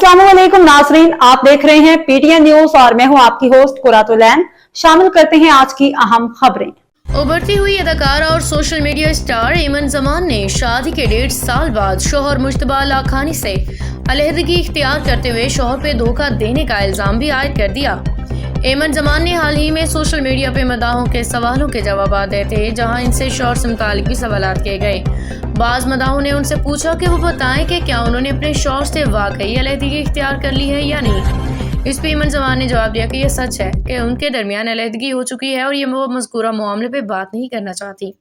अस्सलाम वालेकुम नाजरीन, आप देख रहे हैं पीटीएन न्यूज और मैं हूं आपकी होस्ट कुरातुलैन। शामिल करते हैं आज की अहम खबरें। उभरती हुई अदाकारा और सोशल मीडिया स्टार एमन जमान ने शादी के 1.5 साल बाद शोहर मुश्तबा लाखानी से अलहदगी इख्तियार करते हुए शोहर पे धोखा देने का इल्जाम भी आयद कर दिया। एमन जमान ने हाल ही में सोशल मीडिया पे मदाहों के सवालों के जवाब देते जहां इनसे शोहर से मुतालिक भी सवालात किए गए। बाज़ मदाहों ने उनसे पूछा कि वो बताएं कि क्या उन्होंने अपने शोहर से वाकई अलहदगी इख्तियार कर ली है या नहीं। इस पे एमन जमान ने जवाब दिया कि यह सच है कि उनके दरमियान अलहदगी हो चुकी है और ये वो मज़कूरा मामले पे बात नहीं करना चाहती।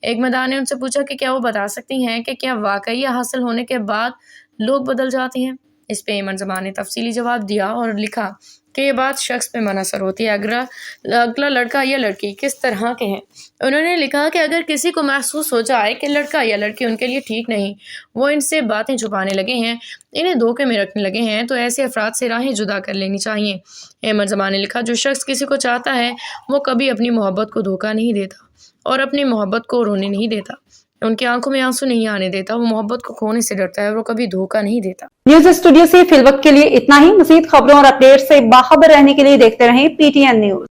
एक मदाह ने उनसे पूछा कि क्या वो बता सकती हैं कि क्या वाकई हासिल होने के बाद लोग बदल जाते हैं। इस पे एमन जमान ने तफसीली जवाब दिया और लिखा कि ये बात शख्स पे मुनहसर होती है, अगला लड़का या लड़की किस तरह के हैं। उन्होंने लिखा कि अगर किसी को महसूस हो जाए कि लड़का या लड़की उनके लिए ठीक नहीं, वो इनसे बातें छुपाने लगे हैं, इन्हें धोखे में रखने लगे हैं, तो ऐसे अफराद से राहें जुदा कर लेनी चाहिए। एमन जमान ने लिखा, जो शख्स किसी को चाहता है वो कभी अपनी मोहब्बत को धोखा नहीं देता और अपनी मोहब्बत को रोने नहीं देता, उनकी आंखों में आंसू नहीं आने देता, वो मोहब्बत को खोने से डरता है और वो कभी धोखा नहीं देता। न्यूज स्टूडियो से फिलवक्त के लिए इतना ही। मज़ीद खबरों और अपडेट से बाखबर रहने के लिए देखते रहें पीटीएन न्यूज।